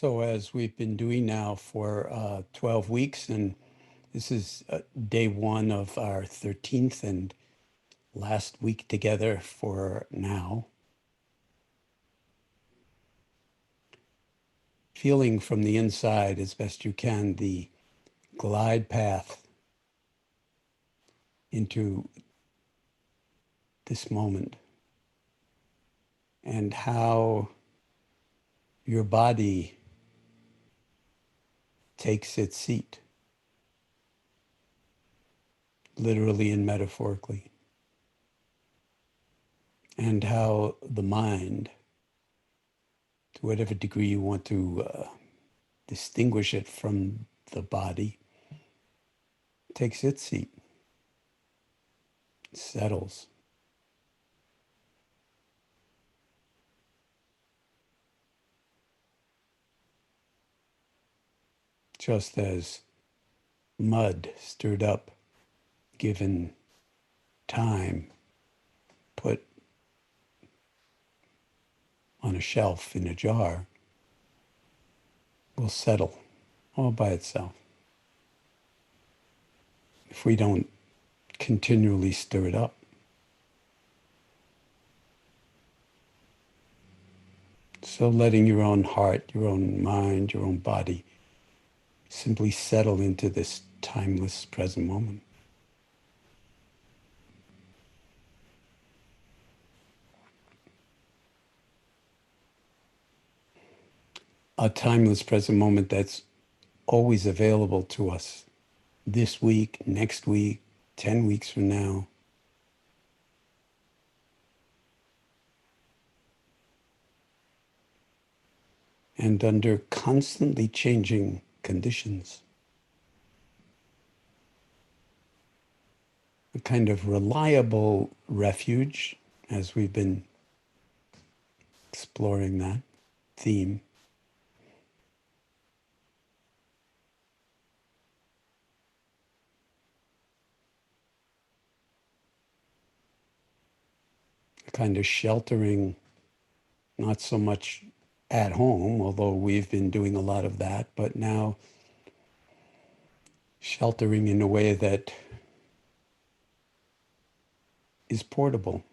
So as we've been doing now for 12 weeks, and this is day one of our 13th and last week together for now, feeling from the inside as best you can the glide path into this moment and how your body takes its seat, literally and metaphorically, and how the mind, to whatever degree you want to distinguish it from the body, takes its seat, settles. Just as mud stirred up, given time, put on a shelf in a jar, will settle all by itself if we don't continually stir it up. So letting your own heart, your own mind, your own body simply settle into this timeless present moment. A timeless present moment that's always available to us this week, next week, 10 weeks from now. And under constantly changing conditions. A kind of reliable refuge, as we've been exploring that theme. A kind of sheltering, not so much at home, although we've been doing a lot of that, but now sheltering in a way that is portable.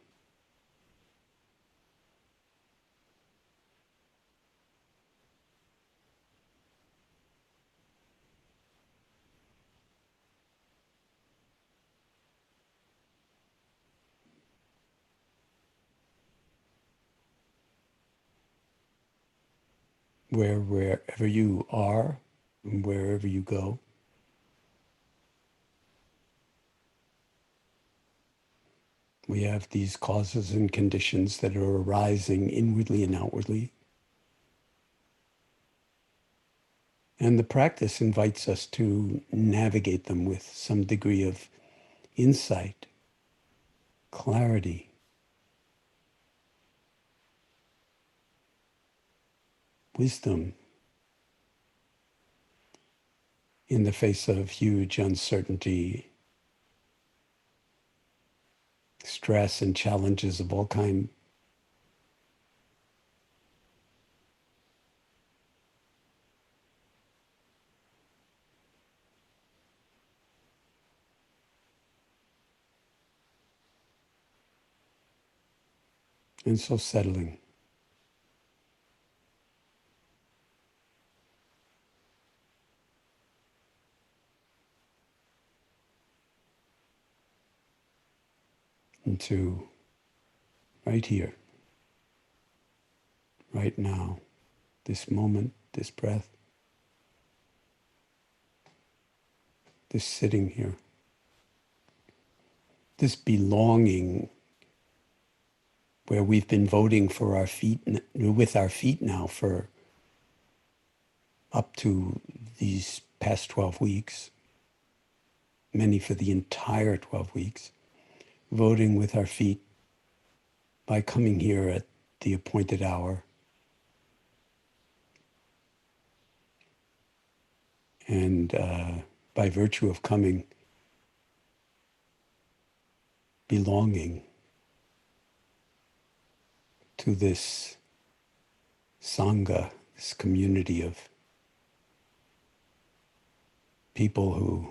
Wherever you are and wherever you go, we have these causes and conditions that are arising inwardly and outwardly. And the practice invites us to navigate them with some degree of insight, clarity, wisdom in the face of huge uncertainty, stress, and challenges of all kinds. And so settling. Into right here, right now, this moment, this breath, this sitting here, this belonging where we've been voting for our feet, with our feet now for up to these past 12 weeks, many for the entire 12 weeks, voting with our feet by coming here at the appointed hour and by virtue of coming, belonging to this Sangha, this community of people who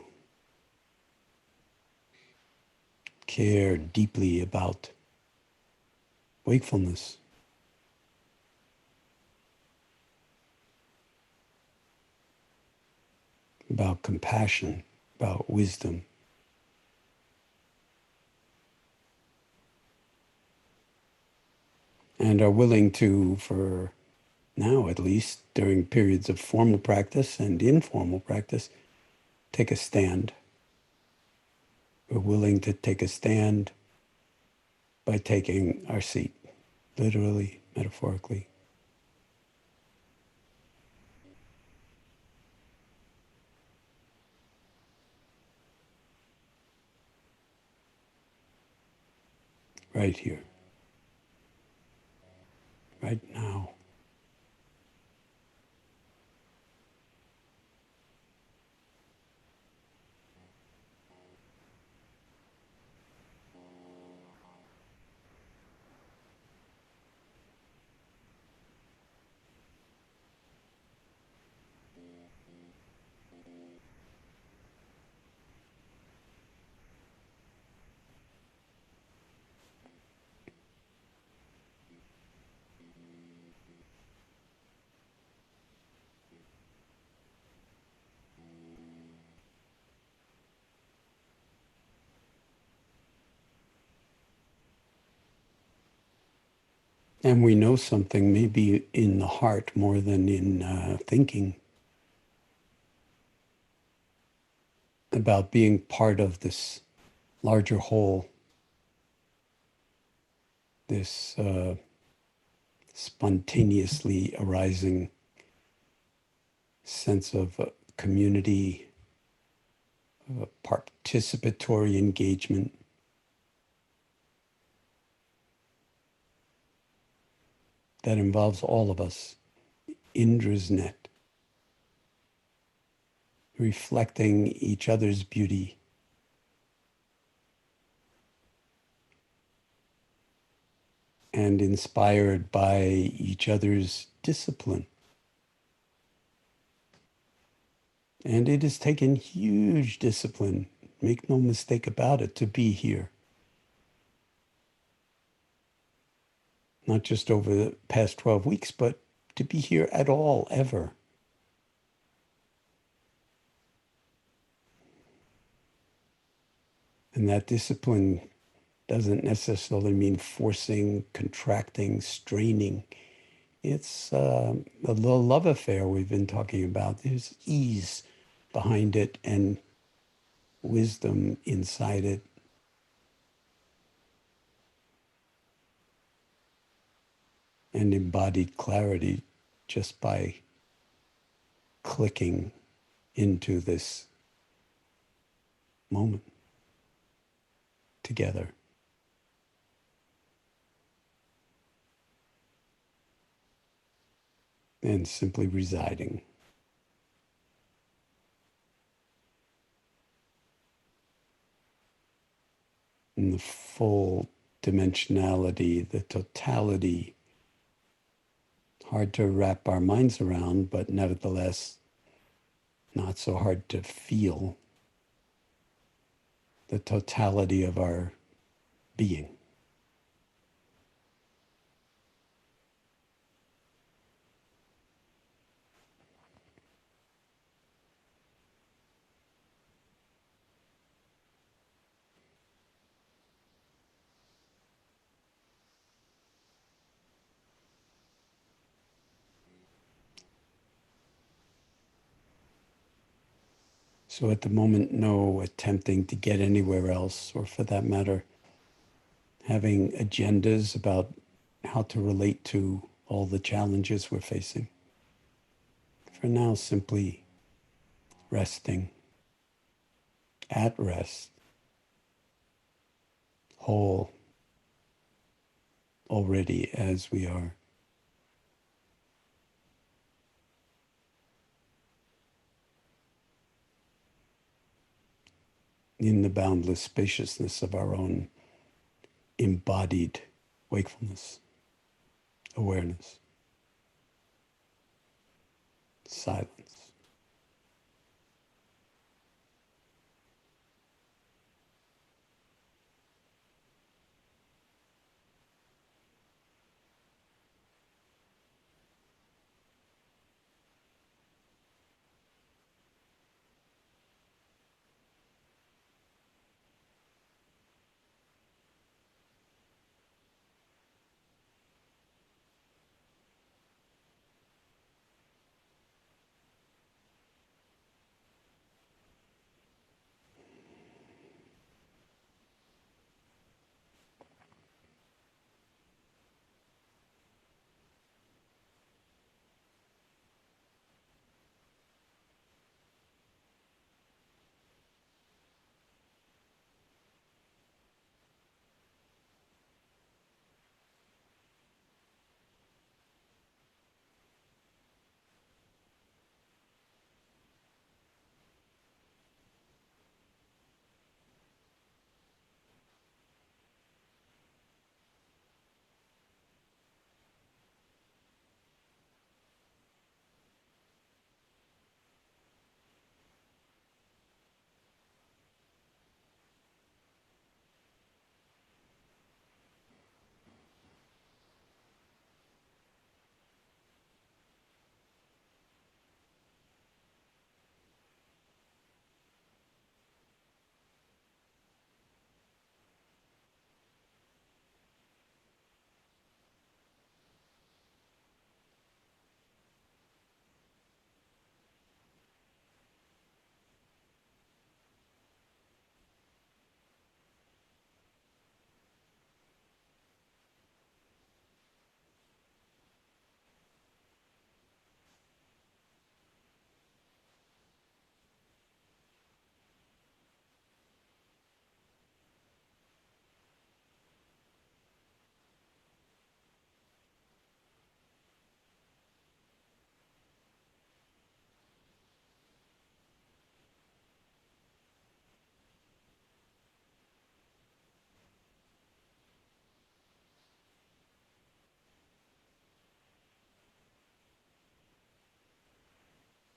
care deeply about wakefulness, about compassion, about wisdom. And are willing to, for now at least, during periods of formal practice and informal practice, take a stand. We're willing to take a stand by taking our seat, literally, metaphorically. Right here, right now. And we know something maybe in the heart more than in thinking about being part of this larger whole, this spontaneously arising sense of community, participatory engagement. That involves all of us. Indra's net, reflecting each other's beauty, and inspired by each other's discipline. And it has taken huge discipline, make no mistake about it, to be here. Not just over the past 12 weeks, but to be here at all, ever. And that discipline doesn't necessarily mean forcing, contracting, straining. It's a little love affair we've been talking about. There's ease behind it and wisdom inside it. And embodied clarity just by clicking into this moment together. And simply residing. In the full dimensionality, the totality, hard to wrap our minds around, but nevertheless not so hard to feel, the totality of our being. So at the moment, no attempting to get anywhere else, or for that matter, having agendas about how to relate to all the challenges we're facing. For now, simply resting, at rest, whole, already as we are. In the boundless spaciousness of our own embodied wakefulness, awareness. silence.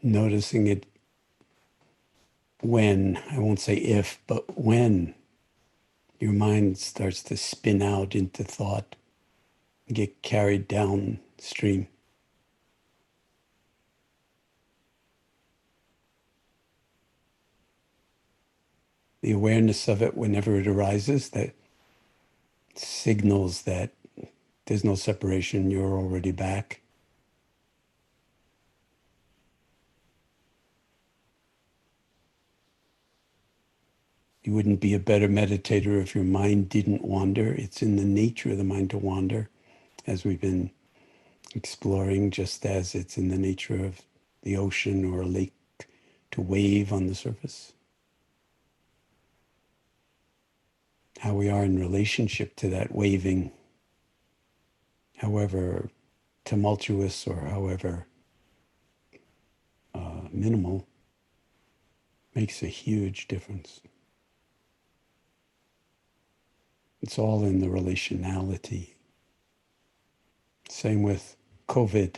Noticing it when, I won't say if, but when your mind starts to spin out into thought, get carried downstream. The awareness of it whenever it arises, that signals that there's no separation, you're already back. You wouldn't be a better meditator if your mind didn't wander. It's in the nature of the mind to wander, as we've been exploring, just as it's in the nature of the ocean or a lake to wave on the surface. How we are in relationship to that waving, however tumultuous or however minimal, makes a huge difference. It's all in the relationality. Same with COVID,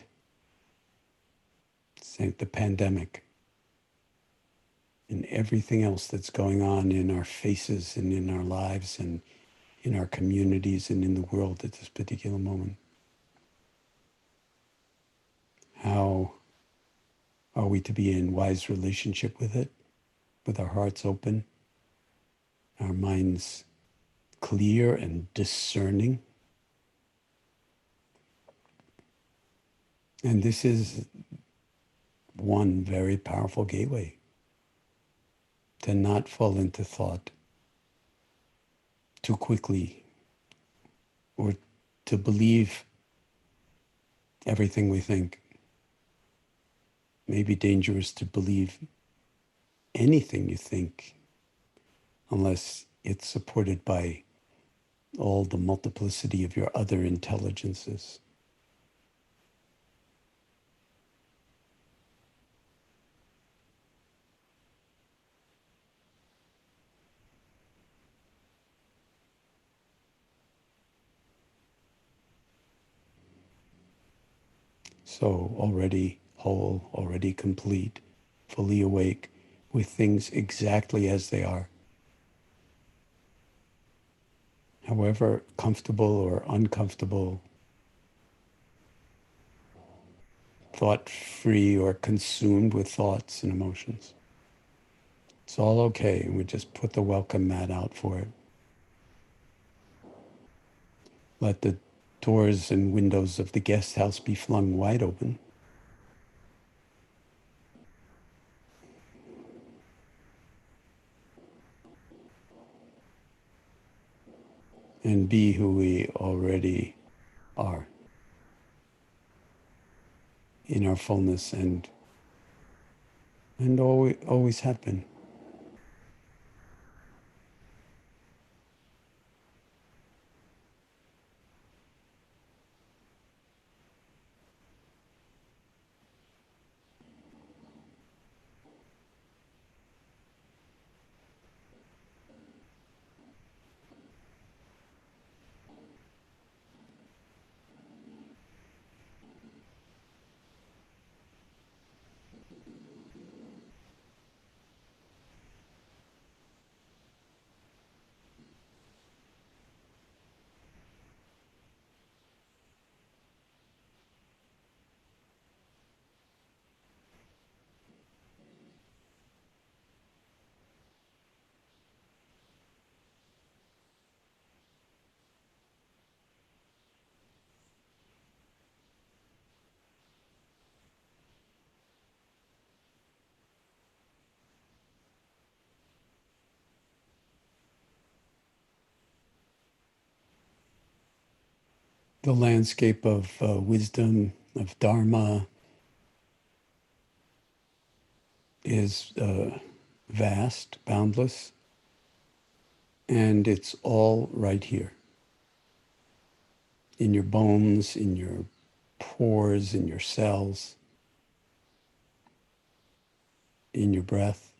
same with the pandemic, and everything else that's going on in our faces and in our lives and in our communities and in the world at this particular moment. How are we to be in wise relationship with it, with our hearts open, our minds clear and discerning? And this is one very powerful gateway to not fall into thought too quickly or to believe everything we think. It may be dangerous to believe anything you think unless it's supported by all the multiplicity of your other intelligences. So already whole, already complete, fully awake, with things exactly as they are. However comfortable or uncomfortable, thought-free or consumed with thoughts and emotions. It's all okay. We just put the welcome mat out for it. Let the doors and windows of the guest house be flung wide open. And be who we already are in our fullness and always have been. The landscape of wisdom, of Dharma, is vast, boundless, and it's all right here. In your bones, in your pores, in your cells, in your breath.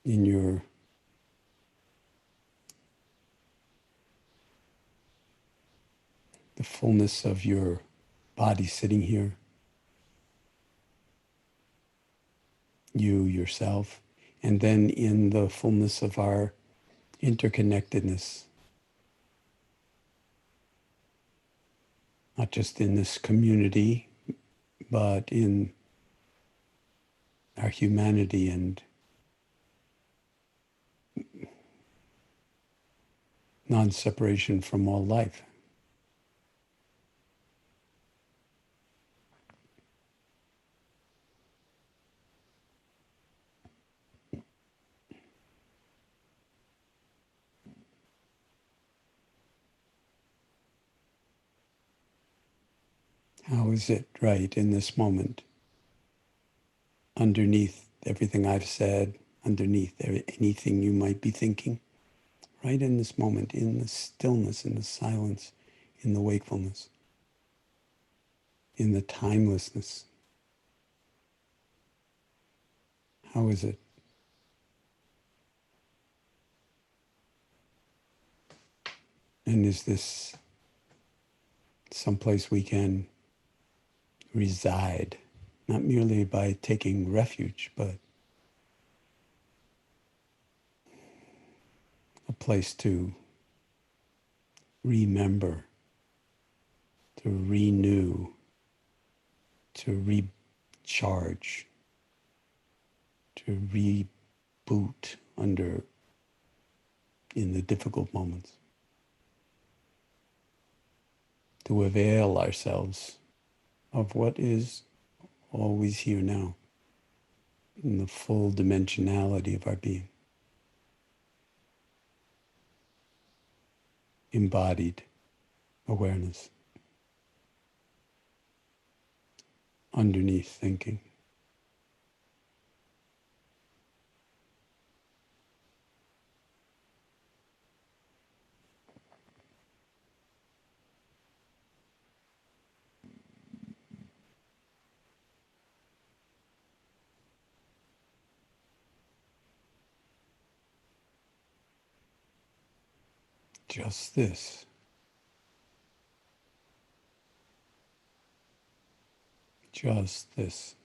In your the fullness of your body sitting here, you yourself, and then in the fullness of our interconnectedness, not just in this community, but in our humanity and non-separation from all life. How is it right in this moment, underneath everything I've said, underneath anything you might be thinking, right in this moment, in the stillness, in the silence, in the wakefulness, in the timelessness? How is it? And is this someplace we can reside, not merely by taking refuge, but a place to remember, to renew, to recharge, to reboot under in the difficult moments, to avail ourselves of what is always here now in the full dimensionality of our being, embodied awareness, underneath thinking. Just this. Just this.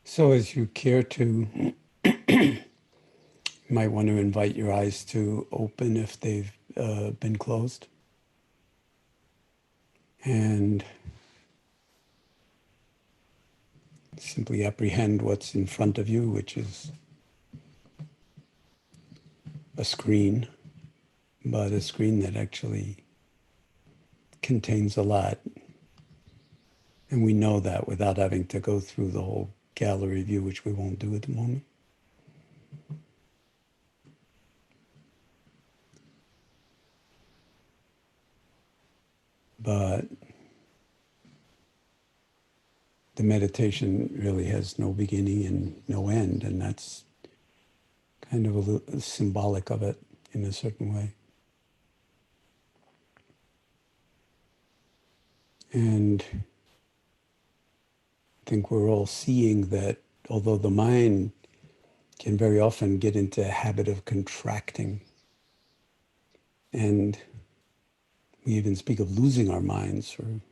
So as you care to, you might want to invite your eyes to open if they've been closed. And simply apprehend what's in front of you, which is a screen, but a screen that actually contains a lot. And we know that without having to go through the whole gallery view, which we won't do at the moment. But the meditation really has no beginning and no end, and that's kind of a symbolic of it in a certain way. And I think we're all seeing that although the mind can very often get into a habit of contracting, and we even speak of losing our minds, or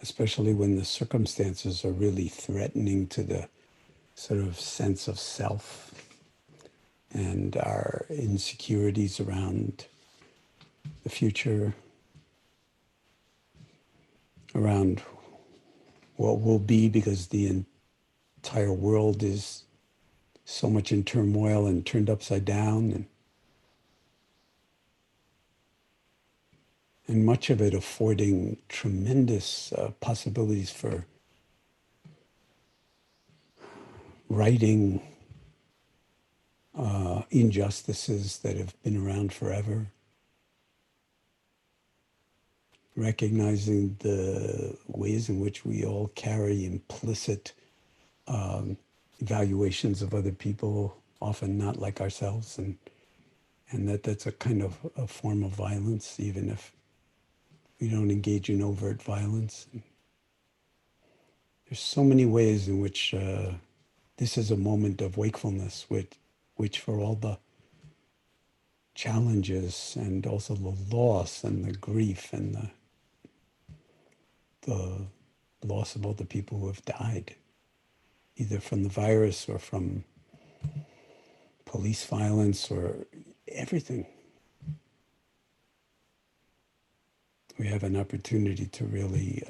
especially when the circumstances are really threatening to the sort of sense of self and our insecurities around the future, around what will be, because the entire world is so much in turmoil and turned upside down, and much of it affording tremendous possibilities for righting injustices that have been around forever, recognizing the ways in which we all carry implicit evaluations of other people, often not like ourselves, and that's a kind of a form of violence, even if we don't engage in overt violence. And there's so many ways in which this is a moment of wakefulness, which for all the challenges and also the loss and the grief and the loss of all the people who have died, either from the virus or from police violence or everything. we have an opportunity to really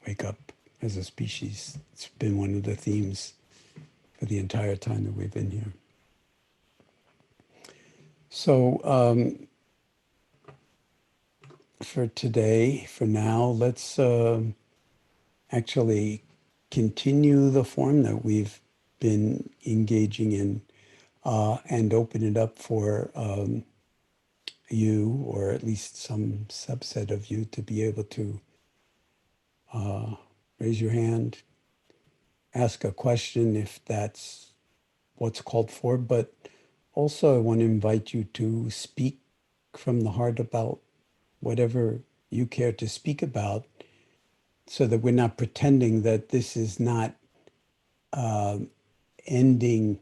wake up as a species. It's been one of the themes for the entire time that we've been here. So for today, for now, let's actually continue the form that we've been engaging in and open it up for you, or at least some subset of you, to be able to raise your hand, ask a question if that's what's called for, but also I want to invite you to speak from the heart about whatever you care to speak about, so that we're not pretending that this is not ending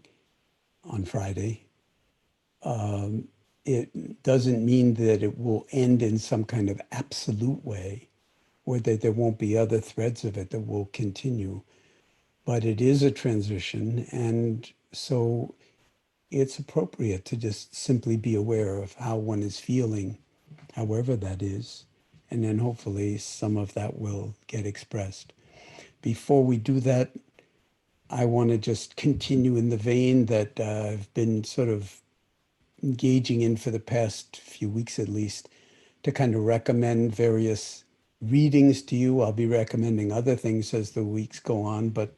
on Friday. It doesn't mean that it will end in some kind of absolute way, or that there won't be other threads of it that will continue. But it is a transition, and so it's appropriate to just simply be aware of how one is feeling, however that is, and then hopefully some of that will get expressed. Before we do that, I want to just continue in the vein that I've been sort of engaging in for the past few weeks at least, to kind of recommend various readings to you. I'll be recommending other things as the weeks go on, but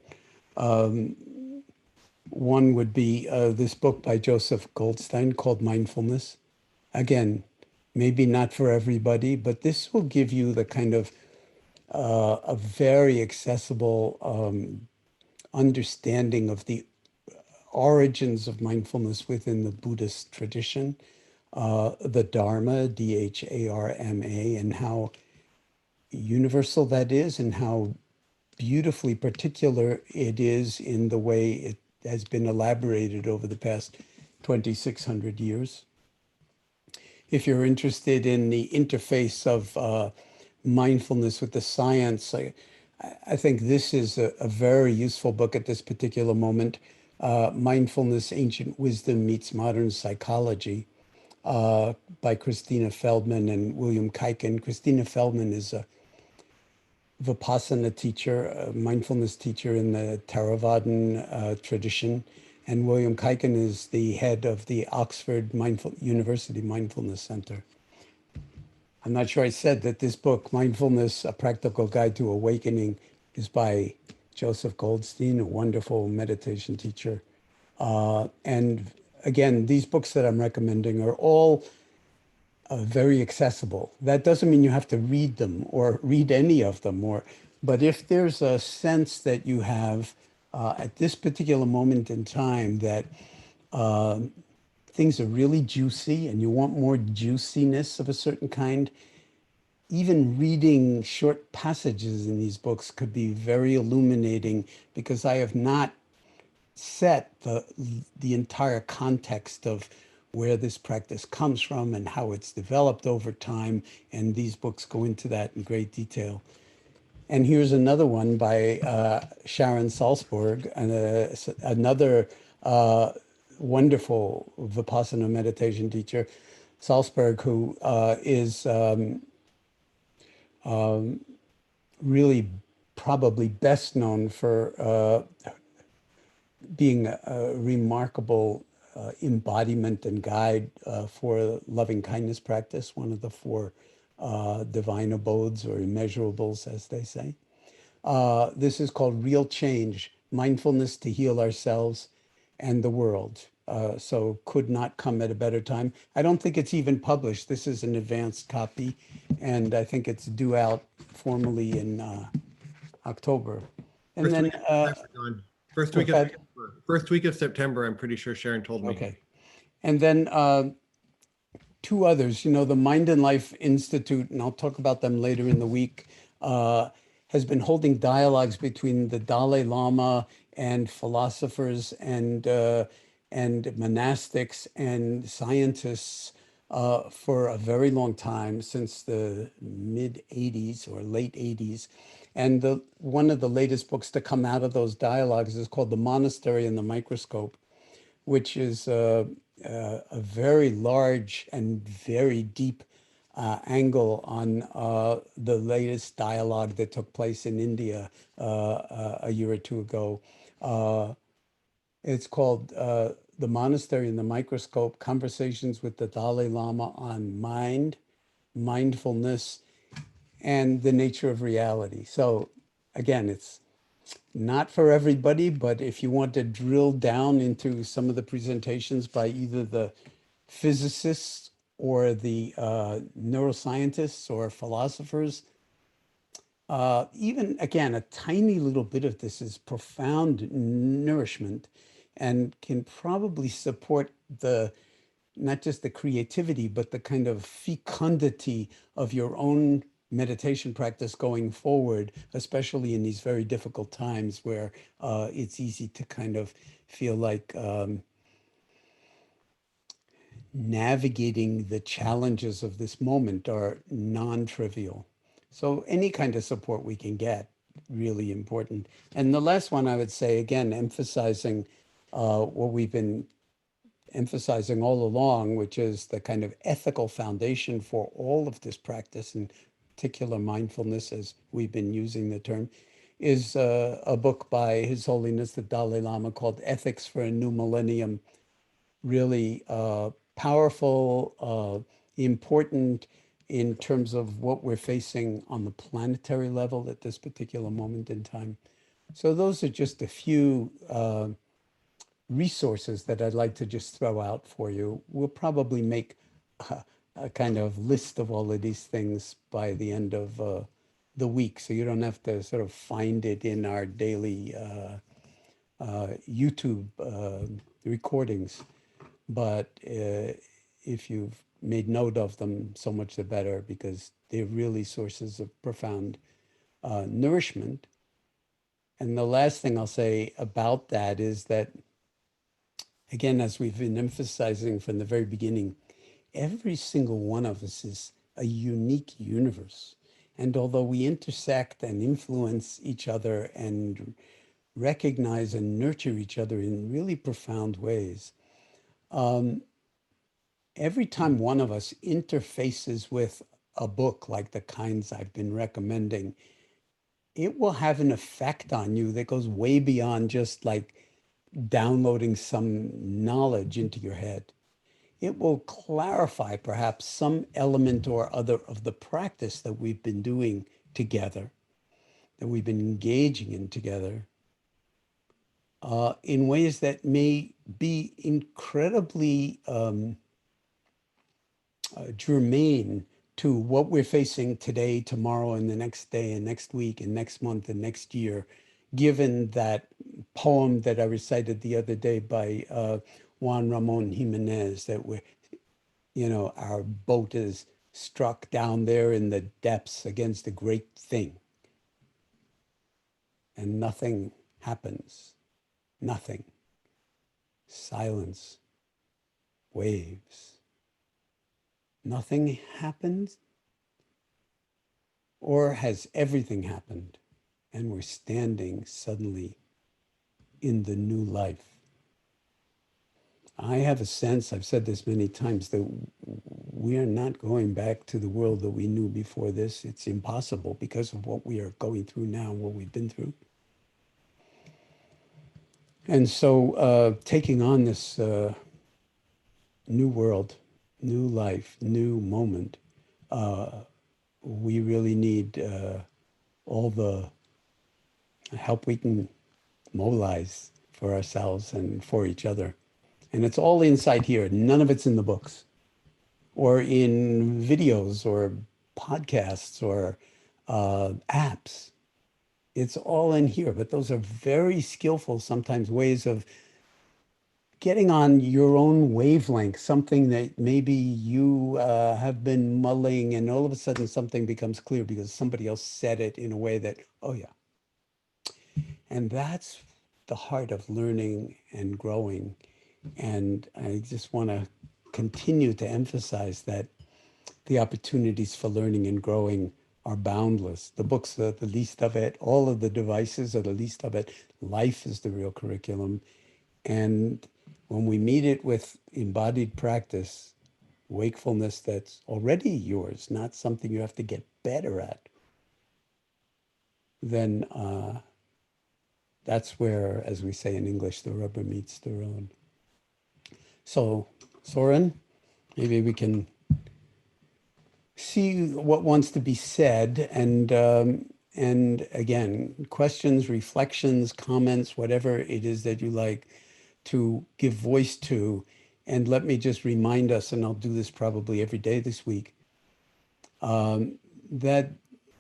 one would be this book by Joseph Goldstein called Mindfulness. Again, maybe not for everybody, but this will give you the kind of a very accessible understanding of the origins of mindfulness within the Buddhist tradition, the Dharma, Dharma, and how universal that is, and how beautifully particular it is in the way it has been elaborated over the past 2,600 years. If you're interested in the interface of mindfulness with the science, I think this is a very useful book at this particular moment. Mindfulness, Ancient Wisdom Meets Modern Psychology, by Christina Feldman and William Kuyken. Christina Feldman is a Vipassana teacher, a mindfulness teacher in the Theravadan tradition. And William Kuyken is the head of the Oxford University Mindfulness Center. I'm not sure I said that this book, Mindfulness, A Practical Guide to Awakening, is by Joseph Goldstein, a wonderful meditation teacher. And again, these books that I'm recommending are all very accessible. That doesn't mean you have to read them or read any of them, but if there's a sense that you have at this particular moment in time that things are really juicy and you want more juiciness of a certain kind, even reading short passages in these books could be very illuminating, because I have not set the entire context of where this practice comes from and how it's developed over time. And these books go into that in great detail. And here's another one by Sharon Salzberg, and another wonderful Vipassana meditation teacher, Salzberg, who is really probably best known for being a remarkable embodiment and guide for loving kindness practice, one of the four divine abodes or immeasurables, as they say. This is called Real Change, Mindfulness to Heal Ourselves and the World. So could not come at a better time. I don't think it's even published. This is an advanced copy, and I think it's due out formally in October. And First then week of September, Jon. First week of September, I'm pretty sure Sharon told me. Okay. And then two others, the Mind and Life Institute, and I'll talk about them later in the week, has been holding dialogues between the Dalai Lama and philosophers and monastics and scientists for a very long time, since the mid 80s or late 80s. And one of the latest books to come out of those dialogues is called The Monastery and the Microscope, which is a very large and very deep angle on the latest dialogue that took place in India a year or two ago. It's called The Monastery and the Microscope, Conversations with the Dalai Lama on Mind, Mindfulness, and the Nature of Reality. So again, it's not for everybody, but if you want to drill down into some of the presentations by either the physicists or the neuroscientists or philosophers, even again, a tiny little bit of this is profound nourishment and can probably support the not just the creativity, but the kind of fecundity of your own meditation practice going forward, especially in these very difficult times where it's easy to kind of feel like navigating the challenges of this moment are non-trivial. So any kind of support we can get, really important. And the last one I would say, again, emphasizing what we've been emphasizing all along, which is the kind of ethical foundation for all of this practice, in particular mindfulness, as we've been using the term, is a book by His Holiness the Dalai Lama called Ethics for a New Millennium. Really powerful, important in terms of what we're facing on the planetary level at this particular moment in time. So those are just a few resources that I'd like to just throw out for you. We'll probably make a kind of list of all of these things by the end of the week, so you don't have to sort of find it in our daily YouTube recordings. But if you've made note of them, so much the better, because they're really sources of profound nourishment. And the last thing I'll say about that is that, again, as we've been emphasizing from the very beginning, every single one of us is a unique universe. And although we intersect and influence each other and recognize and nurture each other in really profound ways, every time one of us interfaces with a book like the kinds I've been recommending, it will have an effect on you that goes way beyond just like downloading some knowledge into your head. It will clarify perhaps some element or other of the practice that we've been doing together, that we've been engaging in together, in ways that may be incredibly germane to what we're facing today, tomorrow, and the next day, and next week, and next month, and next year, given that poem that I recited the other day by Juan Ramon Jimenez, that we're, our boat is struck down there in the depths against a great thing. And nothing happens. Nothing. Silence. Waves. Nothing happens? Or has everything happened and we're standing suddenly in the new life? I have a sense, I've said this many times, that we are not going back to the world that we knew before this. It's impossible because of what we are going through now, what we've been through. And so taking on this new world, new life, new moment, we really need all the help we can mobilize for ourselves and for each other. And it's all inside here. None of it's in the books or in videos or podcasts or apps. It's all in here, but those are very skillful, sometimes ways of getting on your own wavelength, something that maybe you have been mulling, and all of a sudden something becomes clear because somebody else said it in a way that, oh yeah. And that's the heart of learning and growing. And I just want to continue to emphasize that the opportunities for learning and growing are boundless. The books are the least of it. All of the devices are the least of it. Life is the real curriculum. And when we meet it with embodied practice, wakefulness that's already yours, not something you have to get better at, then that's where, as we say in English, the rubber meets the road. So, Soren, maybe we can see what wants to be said, and again, questions, reflections, comments, whatever it is that you like to give voice to. And let me just remind us, and I'll do this probably every day this week, that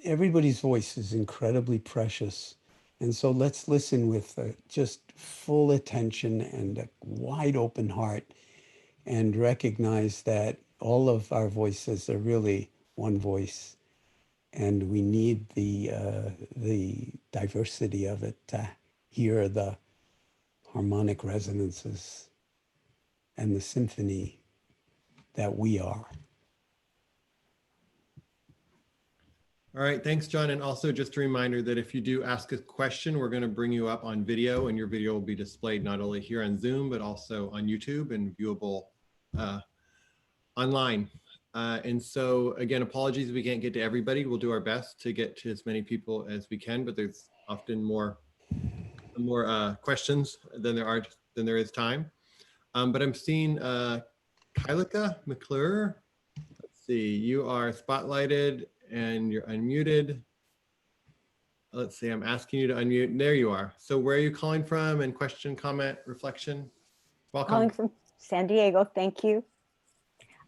everybody's voice is incredibly precious. And so let's listen with just full attention and a wide open heart, and recognize that all of our voices are really one voice. And we need the diversity of it to hear the harmonic resonances and the symphony that we are. All right, thanks, Jon. And also just a reminder that if you do ask a question, we're going to bring you up on video, and your video will be displayed not only here on Zoom, but also on YouTube and viewable online. And so again, apologies if we can't get to everybody. We'll do our best to get to as many people as we can, but there's often more questions than there is time. But I'm seeing Kylika McClure. Let's see, you are spotlighted and you're unmuted. Let's see, I'm asking you to unmute. There you are. So where are you calling from, and question, comment, reflection? Welcome. Calling from San Diego, thank you.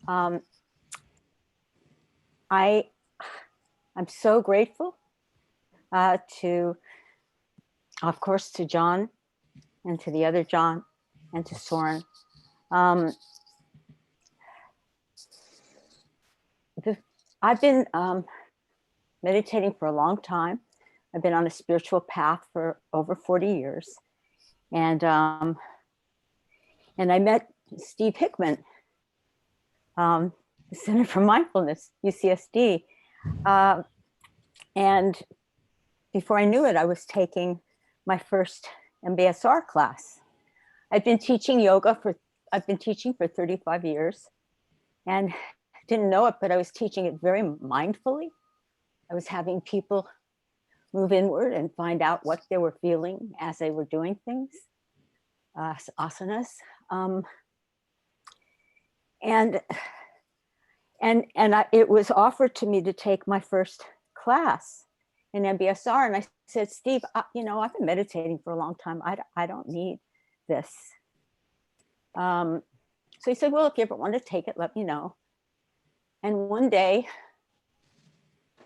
I'm so grateful to, of course, to Jon and to the other Jon and to Soren. I've been meditating for a long time. I've been on a spiritual path for over 40 years. And I met Steve Hickman, the Center for Mindfulness, UCSD. And before I knew it, I was taking my first MBSR class. I've been teaching for 35 years, and didn't know it, but I was teaching it very mindfully. I was having people move inward and find out what they were feeling as they were doing things, asanas. It was offered to me to take my first class in MBSR. And I said, Steve, I've been meditating for a long time. I don't need this. So he said, well, if you ever want to take it, let me know. And one day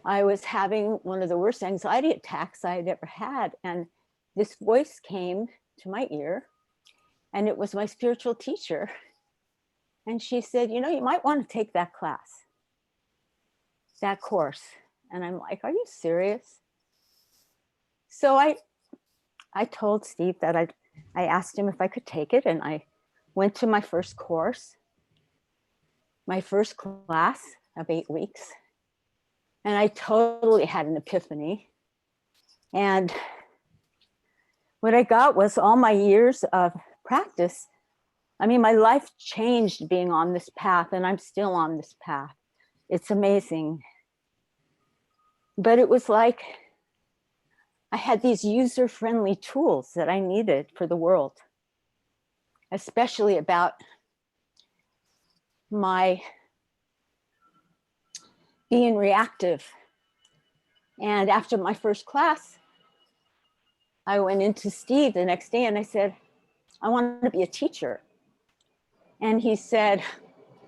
I was having one of the worst anxiety attacks I had ever had. And this voice came to my ear, and it was my spiritual teacher. And she said, you might want to take that class, that course. And I'm like, are you serious? So I told Steve that I asked him if I could take it, and I went to my first course, my first class of 8 weeks. And I totally had an epiphany. And what I got was all my years of practice. I mean, my life changed being on this path, and I'm still on this path. It's amazing. But it was like I had these user-friendly tools that I needed for the world, especially about my being reactive. And after my first class, I went into Steve the next day and I said, I want to be a teacher. And he said,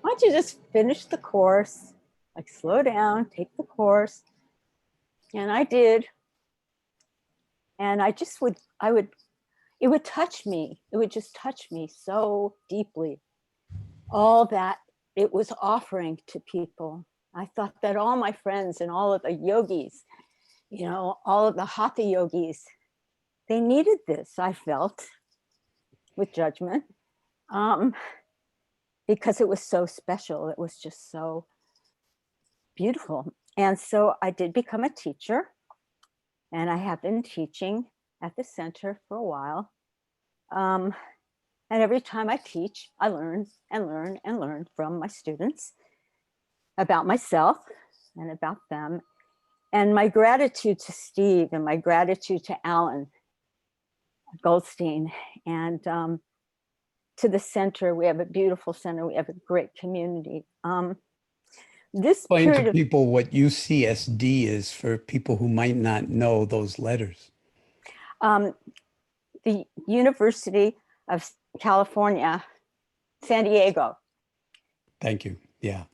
why don't you just finish the course, like slow down, take the course. And I did. And it would touch me. It would just touch me so deeply. All that it was offering to people. I thought that all my friends and all of the yogis, all of the hatha yogis, they needed this, I felt, with judgment, because it was so special. It was just so beautiful. And so I did become a teacher, and I have been teaching at the center for a while. And And every time I teach, I learn and learn and learn from my students about myself and about them. And my gratitude to Steve and my gratitude to Alan Goldstein and to the center. We have a beautiful center. We have a great community. This Explain period to of people what UCSD is for people who might not know those letters. the University of California, San Diego. Thank you. Yeah.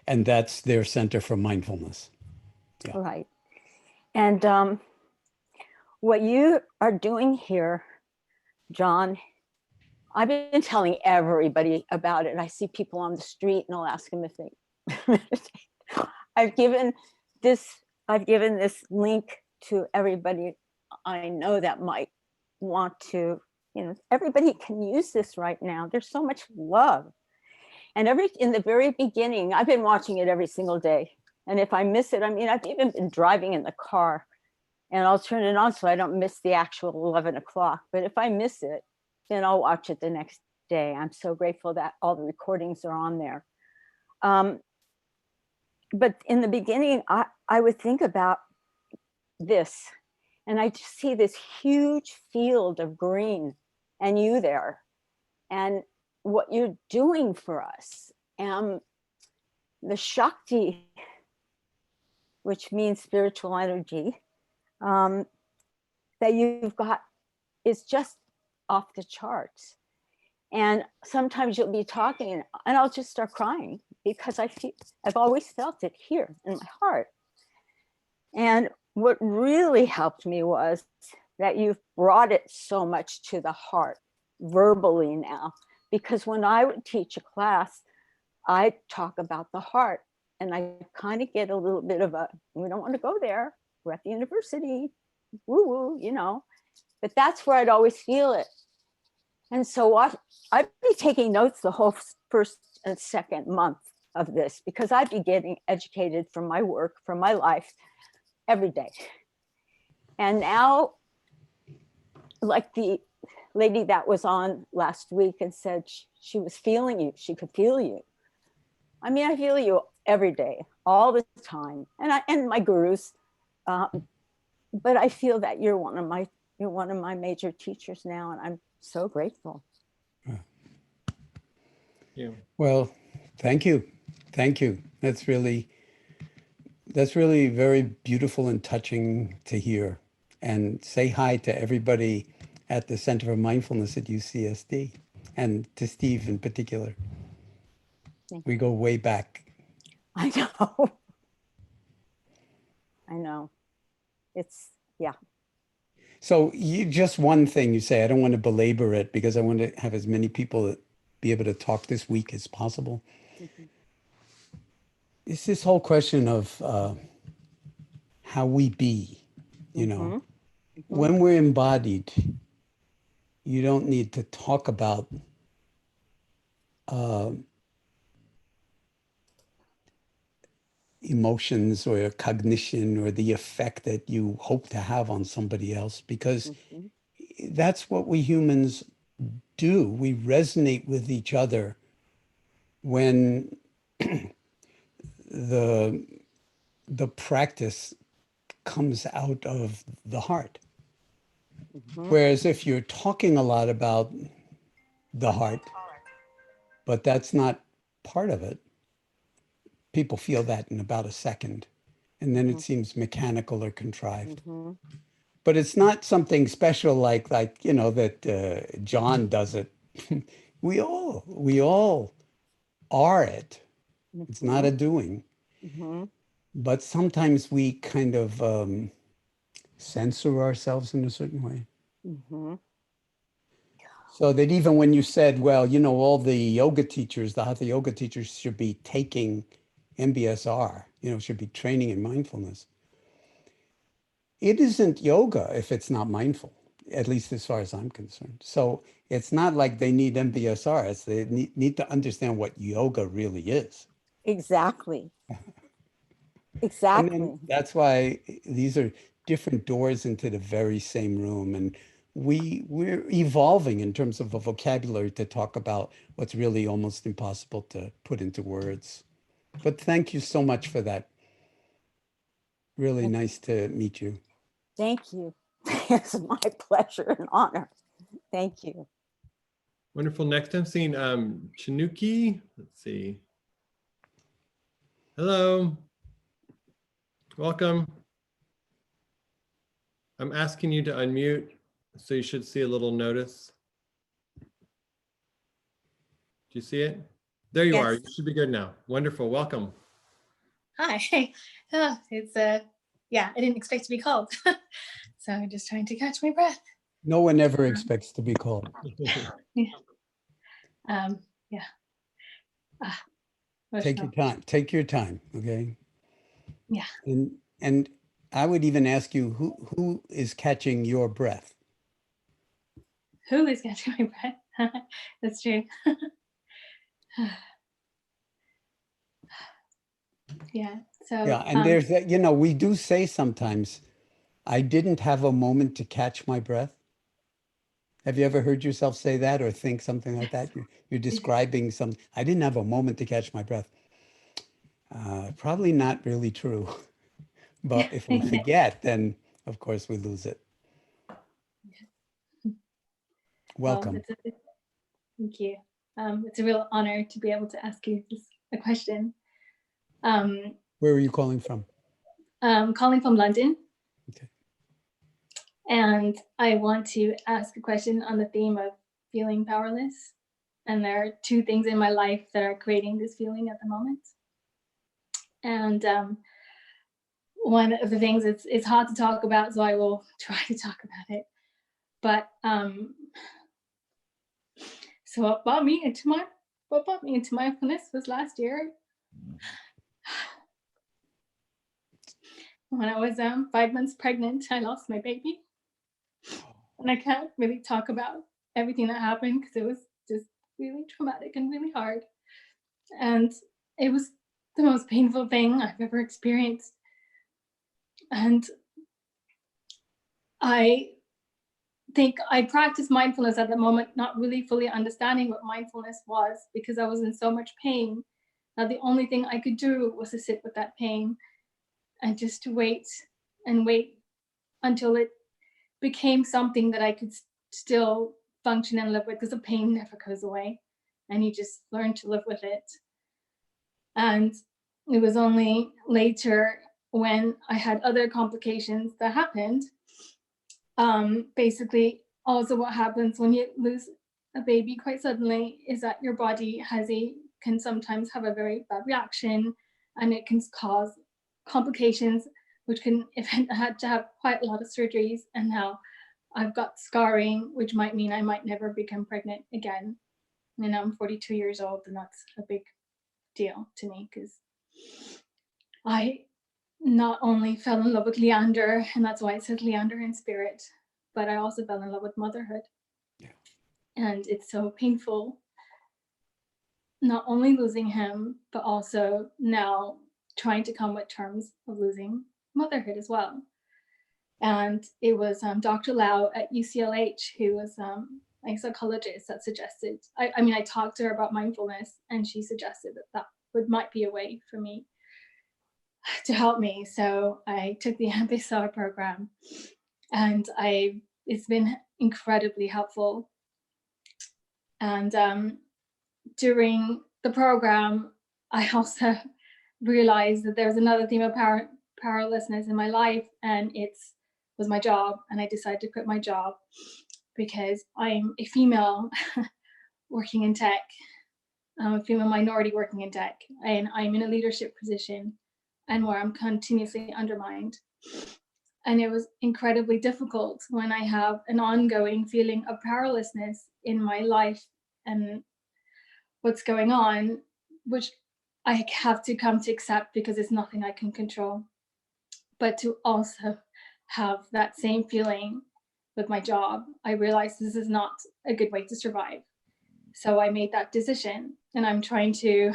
And that's their Center for Mindfulness. Yeah. Right. And what you are doing here, Jon, I've been telling everybody about it. I see people on the street and I'll ask them if they meditate. I've given this link to everybody I know that might want to, everybody can use this right now. There's so much love. And in the very beginning, I've been watching it every single day. And if I miss it, I've even been driving in the car and I'll turn it on so I don't miss the actual 11 o'clock. But if I miss it, then I'll watch it the next day. I'm so grateful that all the recordings are on there. But in the beginning, I would think about this, and I just see this huge field of green and you there, and what you're doing for us. And the Shakti, which means spiritual energy, that you've got is just off the charts. And sometimes you'll be talking and I'll just start crying because I've always felt it here in my heart. And what really helped me was that you've brought it so much to the heart verbally now, because when I would teach a class, I talk about the heart and I kind of get a little bit of we don't want to go there. We're at the university, woo woo, but that's where I'd always feel it. And so I'd be taking notes the whole first and second month of this, because I'd be getting educated from my work, from my life every day. And now, like the lady that was on last week and said she was feeling you, she could feel you. I feel you every day, all the time, and my gurus. But I feel that you're one of my major teachers now, and I'm so grateful. Yeah. Well, thank you. Thank you. That's really very beautiful and touching to hear. And say hi to everybody at the Center for Mindfulness at UCSD, and to Steve in particular. We go way back. I know. I know. It's, yeah. So just one thing you say, I don't want to belabor it because I want to have as many people be able to talk this week as possible. Mm-hmm. It's this whole question of how we be, Mm-hmm. When we're embodied, you don't need to talk about emotions or cognition or the effect that you hope to have on somebody else, because that's what we humans do. We resonate with each other when the practice comes out of the heart. Whereas if you're talking a lot about the heart, but that's not part of it, people feel that in about a second, and then it seems mechanical or contrived. But it's not something special like that Jon does it. we all are it. It's not a doing. But sometimes we kind of censor ourselves in a certain way. So that even when you said, well, all the yoga teachers, the hatha yoga teachers should be taking MBSR, should be training in mindfulness. It isn't yoga if it's not mindful, at least as far as I'm concerned. So it's not like they need MBSR. It's they need to understand what yoga really is. Exactly. Exactly. And that's why these are different doors into the very same room. And we're evolving in terms of a vocabulary to talk about what's really almost impossible to put into words. But thank you so much for that. Really nice to meet you. Thank you. It's my pleasure and honor. Thank you. Wonderful. Next I'm seeing Chinuki. Let's see. Hello. Welcome. I'm asking you to unmute, so you should see a little notice. Do you see it? There you are. You should be good now. Wonderful. Welcome. Hi. Oh, it's yeah, I didn't expect to be called. So I'm just trying to catch my breath. No one ever expects to be called. Yeah. Yeah. Take your time. Take your time. Okay. Yeah. And I would even ask you, who is catching your breath? Who is catching my breath? That's true. Yeah. So Yeah, and there's that, you know, we do say sometimes, I didn't have a moment to catch my breath. Have you ever heard yourself say that or think something like that? You're describing some, I didn't have a moment to catch my breath. Probably not really true. But if we forget, then of course we lose it. Welcome. Thank you. It's a real honor to be able to ask you a question. Where are you calling from? Calling from London. Okay. And I want to ask a question on the theme of feeling powerless. And there are two things in my life that are creating this feeling at the moment. And one of the things it's hard to talk about, so I will try to talk about it. But so what brought me into mindfulness was last year. When I was 5 months pregnant, I lost my baby. And I can't really talk about everything that happened because it was just really traumatic and really hard. And it was the most painful thing I've ever experienced. And I think I practiced mindfulness at the moment, not really fully understanding what mindfulness was because I was in so much pain. Now the only thing I could do was to sit with that pain and just to wait and wait until it became something that I could still function and live with, because the pain never goes away and you just learn to live with it. And it was only later when I had other complications that happened. Basically, also what happens when you lose a baby quite suddenly is that your body can sometimes have a very bad reaction, and it can cause complications, which can, if I had to have quite a lot of surgeries, and now I've got scarring, which might mean I might never become pregnant again. And I'm 42 years old, and that's a big deal to me because I not only fell in love with Leander, and that's why it says Leander in spirit, but I also fell in love with motherhood. Yeah. And it's so painful, not only losing him, but also now trying to come with terms of losing motherhood as well. And it was Dr. Lau at UCLH, who was a psychologist, that suggested, I mean, I talked to her about mindfulness, and she suggested that might be a way for me to help me. So I took the MBSR program, and it's been incredibly helpful. And during the program, I also realized that there's another theme of powerlessness in my life, and it was my job. And I decided to quit my job because I'm a female working in tech. I'm a female minority working in tech, and I'm in a leadership position, and where I'm continuously undermined. And it was incredibly difficult when I have an ongoing feeling of powerlessness in my life and what's going on, which I have to come to accept because it's nothing I can control. But to also have that same feeling with my job, I realized this is not a good way to survive. So I made that decision, and I'm trying to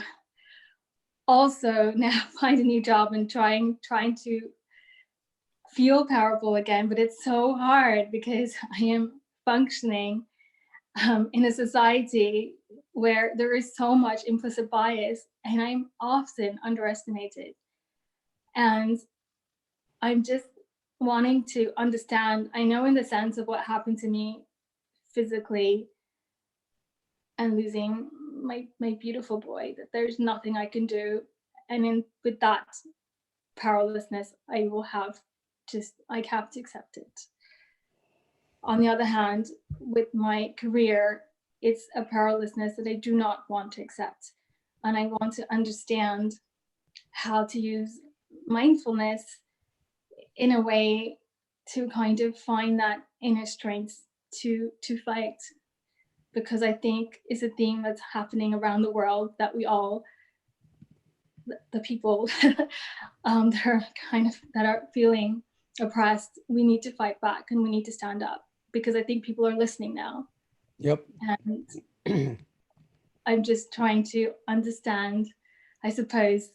also now find a new job and trying to feel powerful again, but it's so hard because I am functioning in a society where there is so much implicit bias, and I'm often underestimated. And I'm just wanting to understand, I know in the sense of what happened to me physically and losing my beautiful boy, that there's nothing I can do. And with that powerlessness, I have to accept it. On the other hand, with my career, it's a powerlessness that I do not want to accept. And I want to understand how to use mindfulness in a way to kind of find that inner strength to fight. Because I think it's a thing that's happening around the world, that we all, the people that are feeling oppressed, we need to fight back and we need to stand up, because I think people are listening now. Yep. And I'm just trying to understand, I suppose,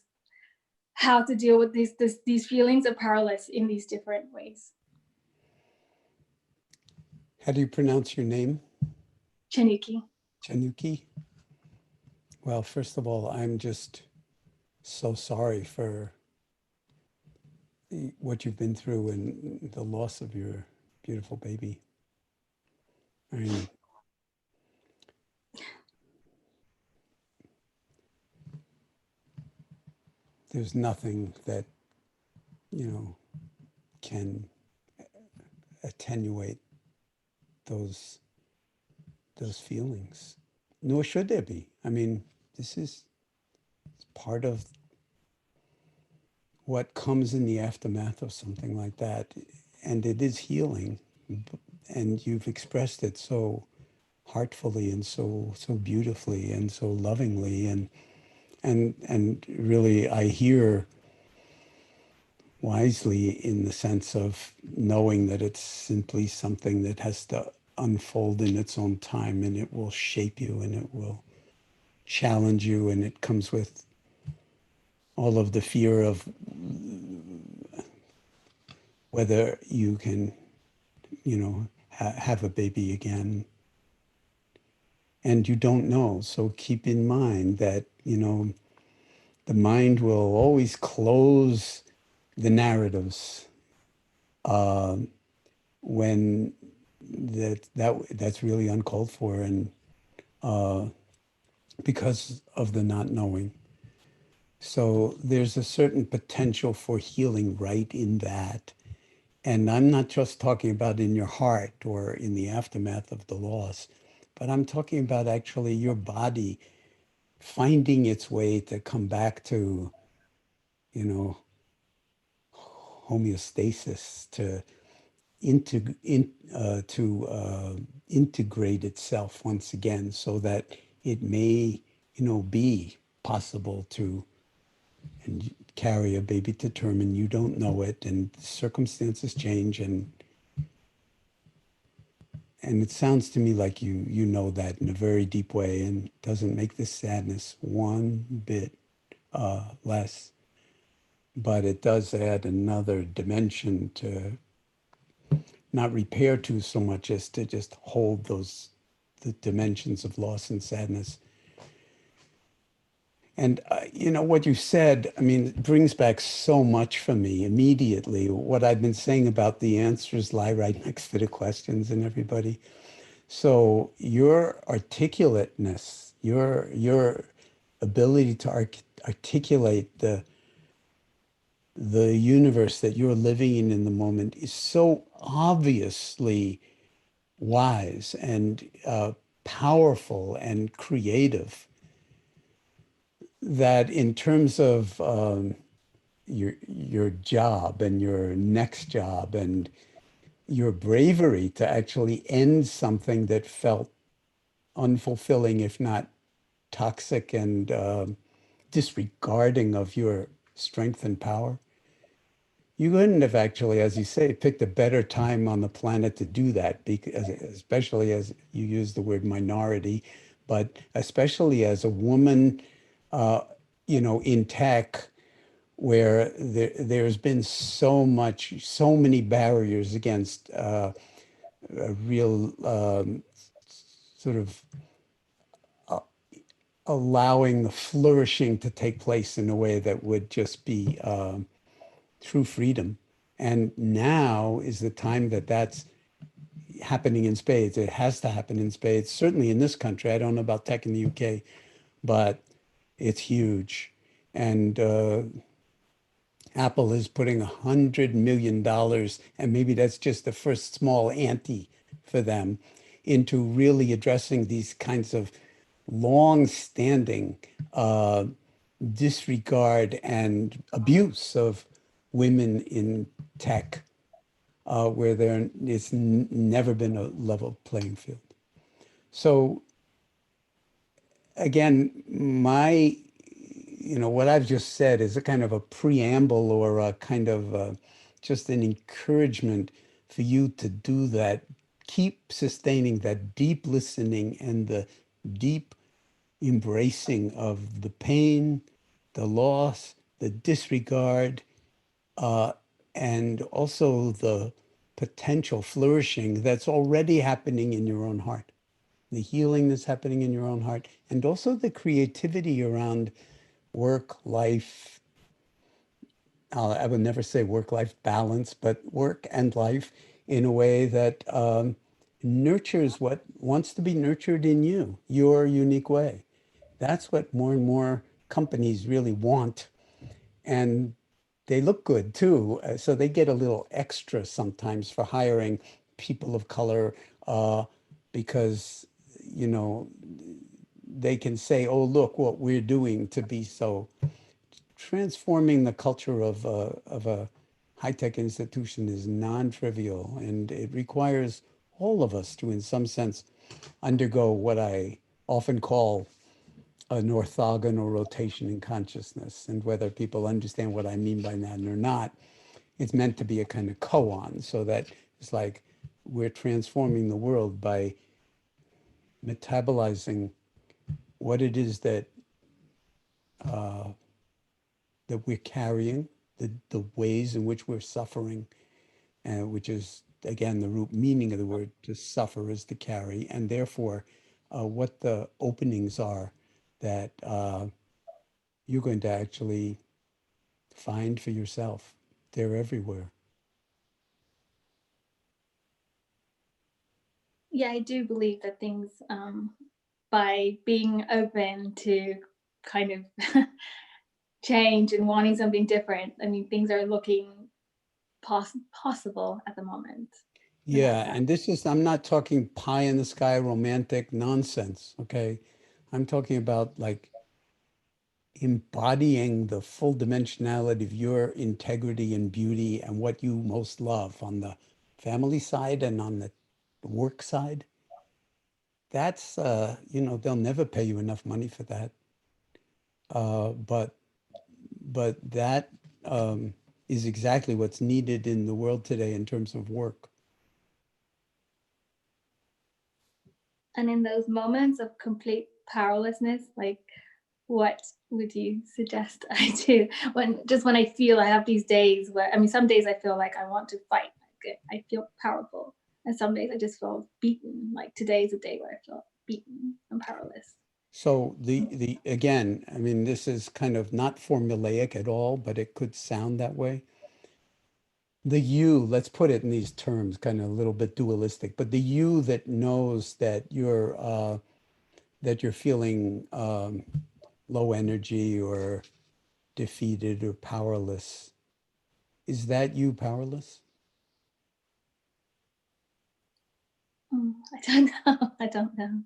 how to deal with these feelings of powerless in these different ways. How do you pronounce your name? Chanuki. Chanuki? Well, first of all, I'm just so sorry for what you've been through and the loss of your beautiful baby. I mean, there's nothing that, can attenuate those feelings, nor should there be. I mean, this is part of what comes in the aftermath of something like that, and it is healing, and you've expressed it so heartfully and so beautifully and so lovingly, and really I hear wisely in the sense of knowing that it's simply something that has to unfold in its own time, and it will shape you and it will challenge you, and it comes with all of the fear of whether you can, have a baby again. And you don't know. So keep in mind that, the mind will always close the narratives when that's really uncalled for, and because of the not knowing. So there's a certain potential for healing right in that. And I'm not just talking about in your heart or in the aftermath of the loss, but I'm talking about actually your body finding its way to come back to, homeostasis, to integrate itself once again, so that it may, be possible to and carry a baby to term, and you don't know it, and circumstances change, and it sounds to me like you know that in a very deep way, and doesn't make this sadness one bit less, but it does add another dimension to not repair to so much as to just hold the dimensions of loss and sadness. And, what you said, I mean, it brings back so much for me immediately. What I've been saying about the answers lie right next to the questions and everybody. So your articulateness, your ability to articulate the universe that you're living in the moment is so obviously wise and powerful and creative, that in terms of your job and your next job and your bravery to actually end something that felt unfulfilling, if not toxic and disregarding of your strength and power, you couldn't have actually, as you say, picked a better time on the planet to do that, because especially as you use the word minority, but especially as a woman, in tech, where there's been so many barriers against a real sort of allowing the flourishing to take place in a way that would just be true freedom. And now is the time that that's happening in spades. It has to happen in spades, certainly in this country. I don't know about tech in the UK, but it's huge. And Apple is putting $100 million, and maybe that's just the first small ante for them, into really addressing these kinds of long-standing disregard and abuse of women in tech, where it's never been a level playing field. So again, what I've just said is a kind of a preamble, or a kind of just an encouragement for you to do that. Keep sustaining that deep listening and the deep embracing of the pain, the loss, the disregard, and also the potential flourishing that's already happening in your own heart, the healing that's happening in your own heart, and also the creativity around work, life. I would never say work-life balance, but work and life in a way that nurtures what wants to be nurtured in you, your unique way. That's what more and more companies really want. And they look good too. So they get a little extra sometimes for hiring people of color, because, they can say, oh, look what we're doing to be so. Transforming the culture of a high-tech institution is non-trivial, and it requires all of us to, in some sense, undergo what I often call an orthogonal rotation in consciousness. And whether people understand what I mean by that or not, it's meant to be a kind of koan, so that it's like we're transforming the world by metabolizing what it is that we're carrying, the ways in which we're suffering, which is, again, the root meaning of the word to suffer is to carry, and therefore what the openings are that you're going to actually find for yourself. They're everywhere. Yeah, I do believe that things, by being open to kind of change and wanting something different, I mean, things are looking possible at the moment. Yeah, and this is, I'm not talking pie in the sky romantic nonsense, okay? I'm talking about like embodying the full dimensionality of your integrity and beauty and what you most love on the family side and on the work side. That's, they'll never pay you enough money for that. But that is exactly what's needed in the world today in terms of work. And in those moments of complete powerlessness, like, what would you suggest I do when I feel I have these days where, I mean, some days I feel like I want to fight, like I feel powerful, and some days I just feel beaten. Like today is a day where I feel beaten and powerless. So the again, I mean, this is kind of not formulaic at all, but it could sound that way. The you, let's put it in these terms, kind of a little bit dualistic, but the you that knows that you're feeling low energy or defeated or powerless, is that you powerless? I don't know. I don't know.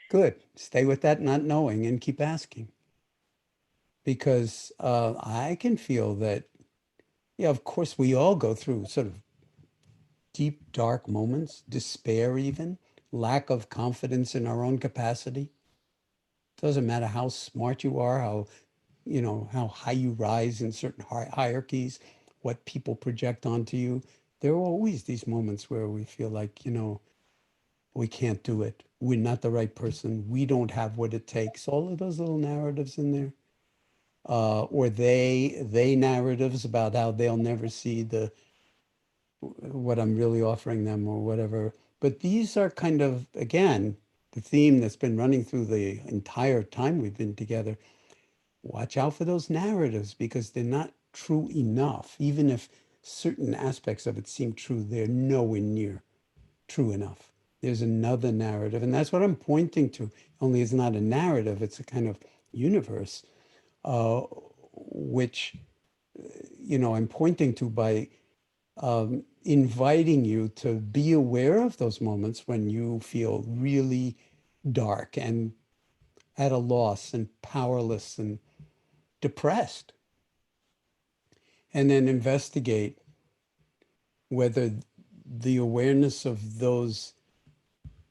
Good. Stay with that not knowing and keep asking. Because I can feel that, yeah, of course, we all go through sort of deep, dark moments, despair even, lack of confidence in our own capacity. Doesn't matter how smart you are, how high you rise in certain hierarchies, what people project onto you. There are always these moments where we feel like, we can't do it. We're not the right person. We don't have what it takes. All of those little narratives in there. Or they narratives about how they'll never see the what I'm really offering them or whatever. But these are kind of, again, the theme that's been running through the entire time we've been together. Watch out for those narratives because they're not true enough. Even if certain aspects of it seem true, they're nowhere near true enough. There's another narrative, and that's what I'm pointing to. Only it's not a narrative, it's a kind of universe, which, I'm pointing to by inviting you to be aware of those moments when you feel really dark and at a loss and powerless and depressed. And then investigate whether the awareness of those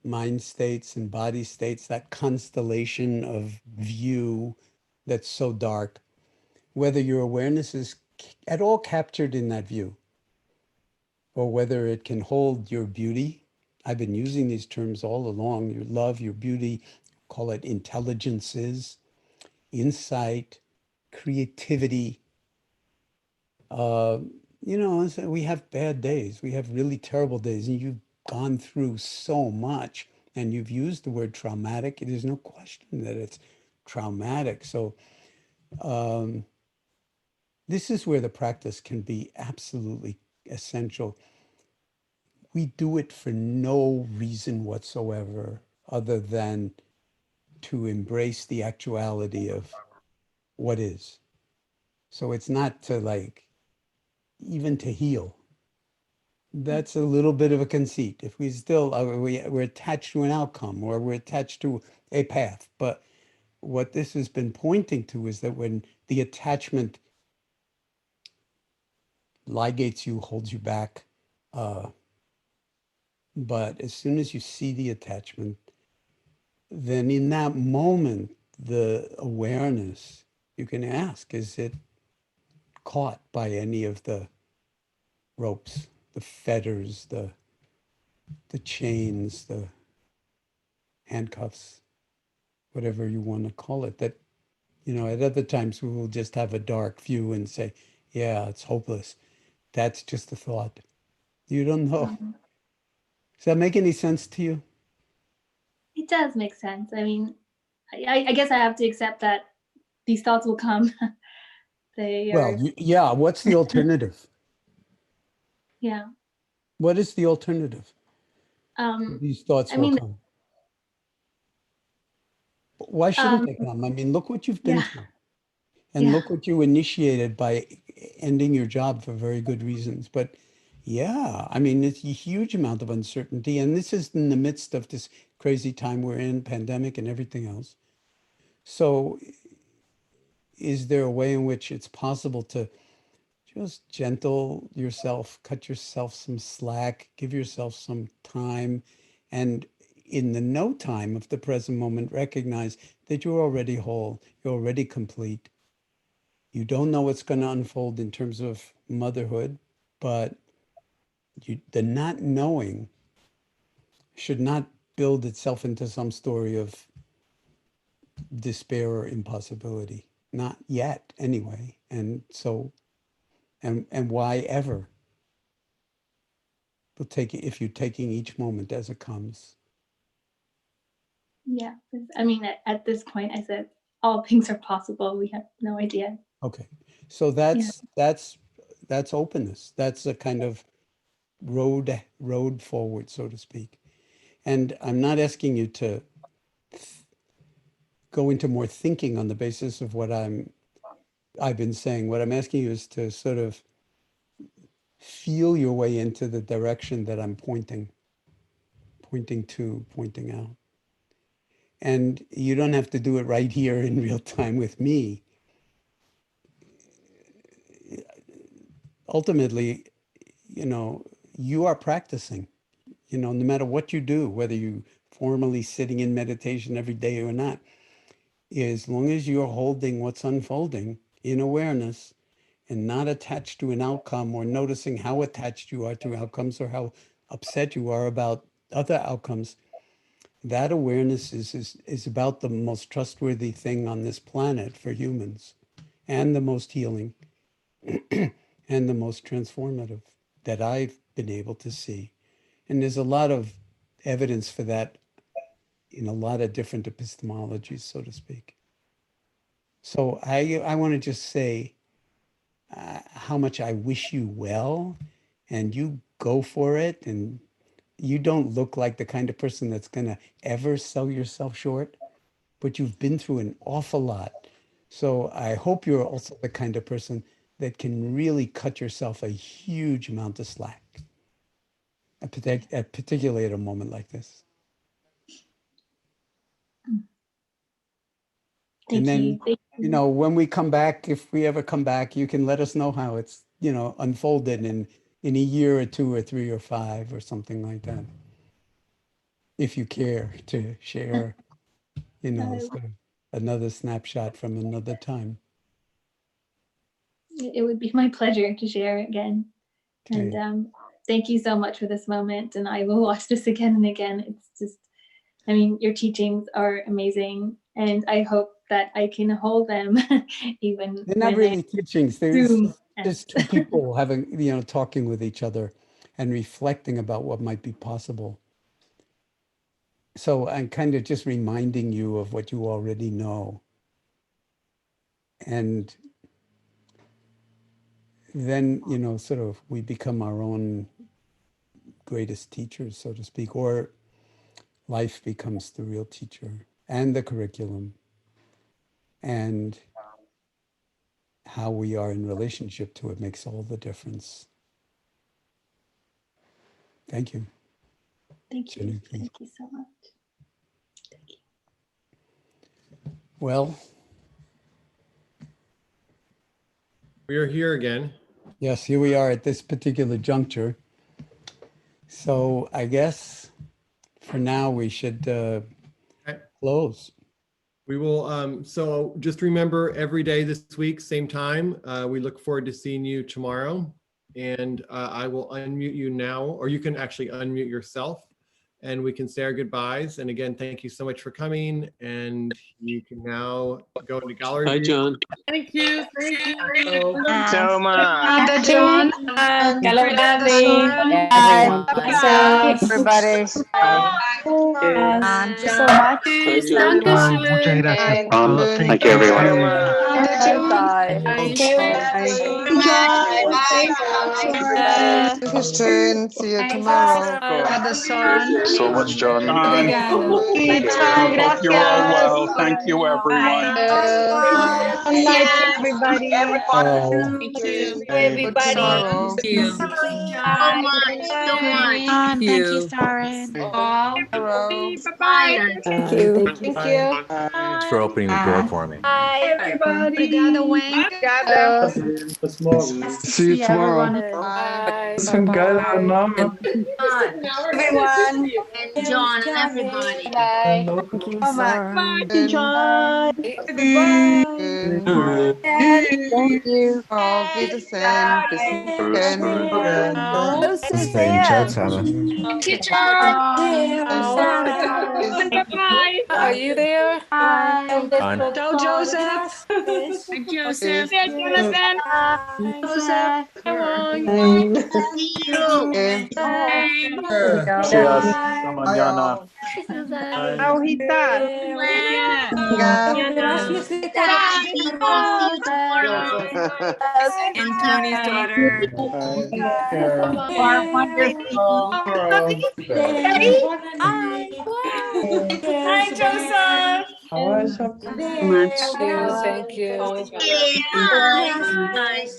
mind states and body states, that constellation of view that's so dark, whether your awareness is at all captured in that view, or whether it can hold your beauty. I've been using these terms all along, your love, your beauty, call it intelligences, insight, creativity. We have bad days. We have really terrible days, and you've gone through so much, and you've used the word traumatic. There's no question that it's traumatic. So this is where the practice can be absolutely essential. We do it for no reason whatsoever other than to embrace the actuality of what is. So it's not to even to heal. That's a little bit of a conceit. If we still, we're attached to an outcome or we're attached to a path. But what this has been pointing to is that when the attachment ligates you, holds you back, but as soon as you see the attachment, then in that moment, the awareness, you can ask, is it caught by any of the ropes, the fetters, the chains, the handcuffs, whatever you want to call it, that, at other times we will just have a dark view and say, yeah, it's hopeless. That's just a thought. You don't know. Does that make any sense to you? It does make sense. I mean, I guess I have to accept that these thoughts will come. Yeah, what's the alternative? Yeah. What is the alternative? These thoughts will come. Why shouldn't they come? I mean, look what you've been through. And look what you initiated by ending your job for very good reasons. But yeah, I mean, it's a huge amount of uncertainty. And this is in the midst of this crazy time we're in, pandemic and everything else. So is there a way in which it's possible to just gentle yourself, cut yourself some slack, give yourself some time, and in the no time of the present moment, recognize that you're already whole, you're already complete. You don't know what's going to unfold in terms of motherhood, but the not knowing should not build itself into some story of despair or impossibility. Not yet, anyway. And so, and why ever? But if you're taking each moment as it comes. Yeah, I mean, at this point, I said all things are possible. We have no idea. Okay, so that's openness. That's a kind of road forward, so to speak. And I'm not asking you to go into more thinking on the basis of what I've been saying. What I'm asking you is to sort of feel your way into the direction that I'm pointing out. And you don't have to do it right here in real time with me. Ultimately, you are practicing, no matter what you do, whether you formally sitting in meditation every day or not, as long as you're holding what's unfolding in awareness and not attached to an outcome or noticing how attached you are to outcomes or how upset you are about other outcomes, that awareness is about the most trustworthy thing on this planet for humans, and the most healing and the most transformative that I've been able to see. And there's a lot of evidence for that in a lot of different epistemologies, so to speak. So I want to just say how much I wish you well, and you go for it. And you don't look like the kind of person that's going to ever sell yourself short, but you've been through an awful lot. So I hope you're also the kind of person that can really cut yourself a huge amount of slack, particularly at a moment like this. Thank And then, you. Thank you know, when we come back, if we ever come back, you can let us know how it's, you know, unfolded in a year or 2 or 3 or 5 or something like that. If you care to share, you know, sort of another snapshot from another time. It would be my pleasure to share again. Okay. And thank you so much for this moment. And I will watch this again and again. It's just, I mean, your teachings are amazing. And I hope that I can hold them even They're not really teachings. Zoom. There's two people having, you know, talking with each other and reflecting about what might be possible. So I'm kind of just reminding you of what you already know. And then, you know, sort of we become our own greatest teachers, so to speak, or life becomes the real teacher and the curriculum and how we are in relationship to it makes all the difference. Thank you. Thank you. Jenny, Thank you so much. Thank you. Well, We are here again. yes, here we are at this particular juncture. So I guess for now we should close. We will, so just remember every day this week, same time. We look forward to seeing you tomorrow. And I will unmute you now, or you can actually unmute yourself and we can say our goodbyes. And again, thank you so much for coming. And you can now go into gallery. Hi, Jon. Thank you. Thank you. So much. Jon. Hello, Everyone. everybody. Thank you so much. Hi, Jon. Dankeschön. Thank you, everyone. Bye. Thank Schön. See you tomorrow. So much, Jon. Hope you're all well. Thank you, everyone. Good night, everybody. Thank you. Everybody. Tomorrow. Thank you. So much. Thank you, Soren. Tomorrow. Bye. Thank you. Thank you. Thanks for opening the door for me. Bye, everybody. Obrigada, Wayne. See you tomorrow. Bye. Das ist ein geiler Name. Everyone. And Jon and everybody. Bye. Thank you, Sarah. John. Goodbye. Thank you. Auf Wiedersehen. Bis Joseph Saying ciao, there. Tana. Bye. Are you there? Fine. Ciao, Joseph. Joseph. Jonathan. Joseph. See you. Cheers. Hasta mañana. How he that? See you tomorrow. And Tony's daughter. Hi, Joseph. Much. Thank you. Nice.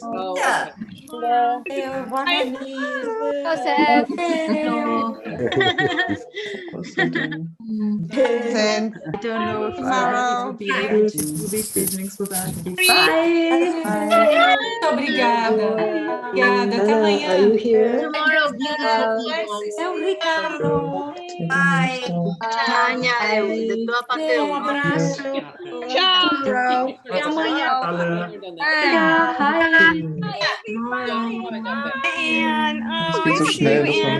Then I don't know if tomorrow. will be able to do these evenings without you. Obrigada. Obrigada. Até amanhã. Tomorrow, beautiful people. Bye. Tanya, the tua papel. Abraço. Tchau. Até amanhã. Das geht so schnell, dass man